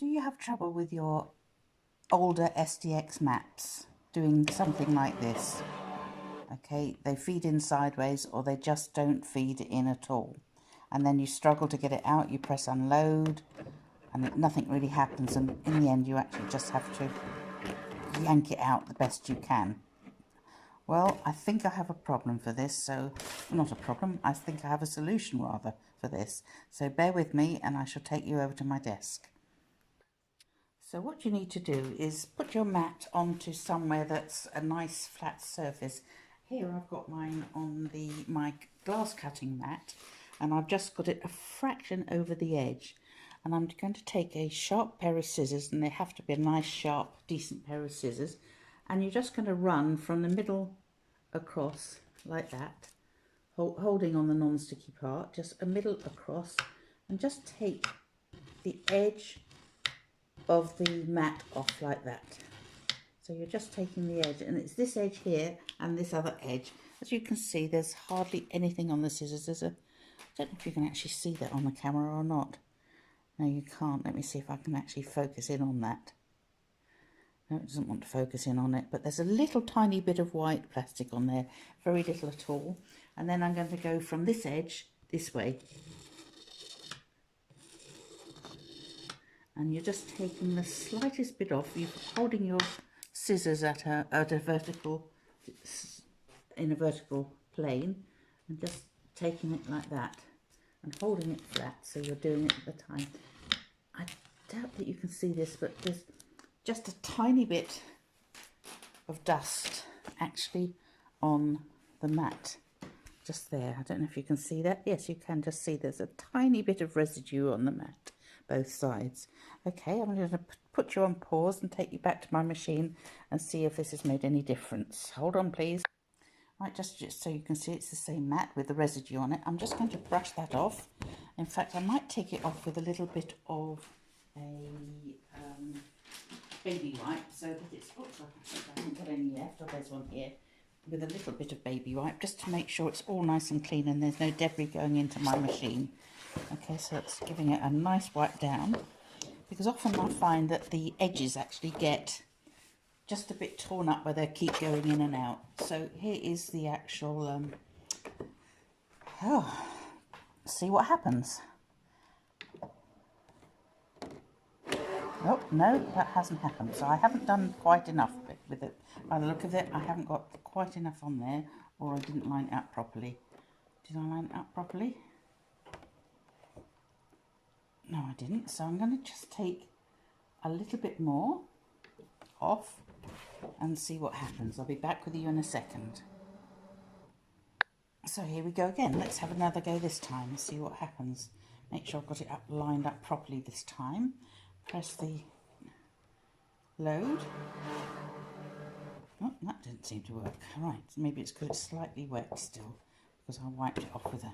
Do you have trouble with your older SDX maps doing something like this? Okay, they feed in sideways or they just don't feed in at all. And then you struggle to get it out, you press unload and nothing really happens, and in the end you actually just have to yank it out the best you can. Well, I think I have a problem for this, so not a problem, I think I have a solution rather for this. So bear with me and I shall take you over to my desk. So what you need to do is put your mat onto somewhere that's a nice flat surface. Here I've got mine on my glass cutting mat, and I've just got it a fraction over the edge. And I'm going to take a sharp pair of scissors, and they have to be a nice sharp decent pair of scissors, and you're just going to run from the middle across like that, holding on the non-sticky part, just a middle across, and just take the edge of the mat off like that. So you're just taking the edge, and it's this edge here and this other edge. As you can see, there's hardly anything on the scissors. I don't know if you can actually see that on the camera or not. No, you can't. Let me see if I can actually focus in on that. No, it doesn't want to focus in on it, but there's a little tiny bit of white plastic on there, very little at all. And then I'm going to go from this edge this way. And you're just taking the slightest bit off. You're holding your scissors at a vertical, in a vertical plane, and just taking it like that and holding it flat, so you're doing it at the time. I doubt that you can see this, but there's just a tiny bit of dust actually on the mat, just there. I don't know if you can see that. Yes, you can just see there's a tiny bit of residue on the mat, both sides. Okay, I'm going to put you on pause and take you back to my machine and see if this has made any difference. Hold on, please. Right, just so you can see it's the same mat with the residue on it. I'm just going to brush that off. In fact, I might take it off with a little bit of a baby wipe, so that it's, oops, I haven't got any left, or there's one here, with a little bit of baby wipe, just to make sure it's all nice and clean and there's no debris going into my machine. Okay, so it's giving it a nice wipe down, because often I find that the edges actually get just a bit torn up where they keep going in and out. So here is the actual, see what happens. Oh, no, that hasn't happened. So I haven't done quite enough with it. By the look of it, I haven't got quite enough on there, or I didn't line it up properly. Did I line it up properly? No, I didn't. So I'm going to just take a little bit more off and see what happens. I'll be back with you in a second. So here we go again. Let's have another go this time and see what happens. Make sure I've got it lined up properly this time. Press the load. Oh, that didn't seem to work. Right, maybe it's because it's slightly wet still, because I wiped it off with a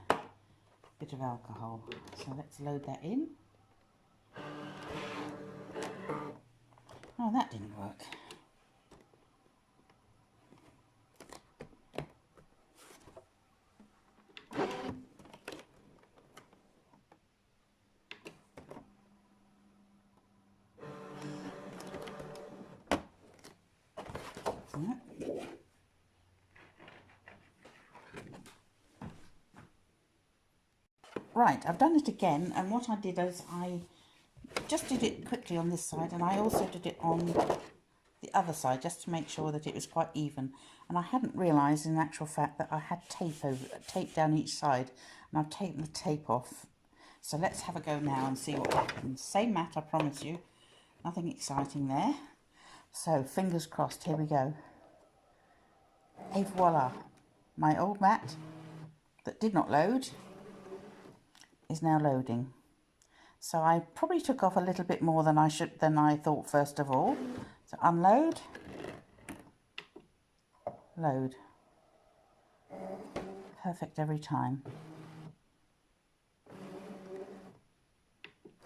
bit of alcohol. So let's load that in. Oh, that didn't work. Right, I've done it again, and what I did is I just did it quickly on this side, and I also did it on the other side just to make sure that it was quite even. And I hadn't realised in actual fact that I had tape down each side, and I've taken the tape off. So let's have a go now and see what happens. Same mat, I promise you, nothing exciting there. So fingers crossed, here we go. Et voila, my old mat that did not load is now loading. So I probably took off a little bit more than I thought first of all. So unload, load. Perfect every time.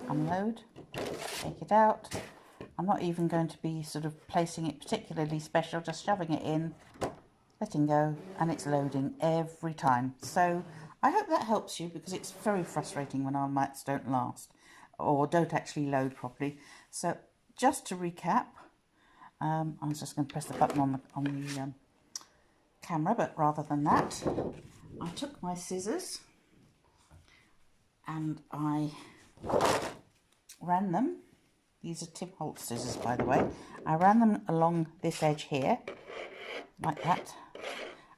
Unload, take it out. I'm not even going to be sort of placing it particularly special, just shoving it in, letting go, and it's loading every time. So I hope that helps you, because it's very frustrating when our mats don't last, or don't actually load properly. So just to recap, I was just going to press the button on the camera, but rather than that, I took my scissors and I ran them. These are Tim Holtz scissors, by the way. I ran them along this edge here, like that.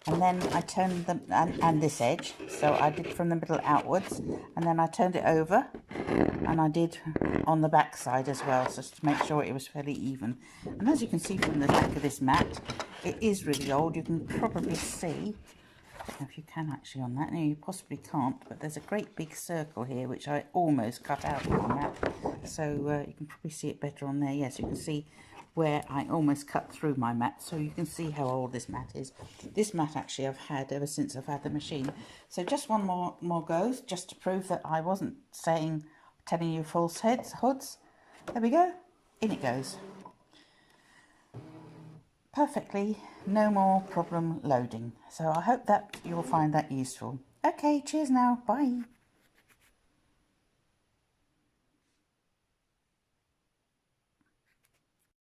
And then I turned them, and this edge, so I did from the middle outwards, and then I turned it over, and I did on the back side as well, just to make sure it was fairly even. And as you can see from the back of this mat, it is really old. You can probably see, I don't know if you can actually on that, no, you possibly can't, but there's a great big circle here, which I almost cut out of the mat, so you can probably see it better on there. Yes, you can see where I almost cut through my mat, so you can see how old this mat is. This mat actually I've had ever since I've had the machine. So just one more goes, just to prove that I wasn't telling you false hoods. There we go, in it goes. Perfectly, no more problem loading. So I hope that you'll find that useful. Okay, cheers now, bye.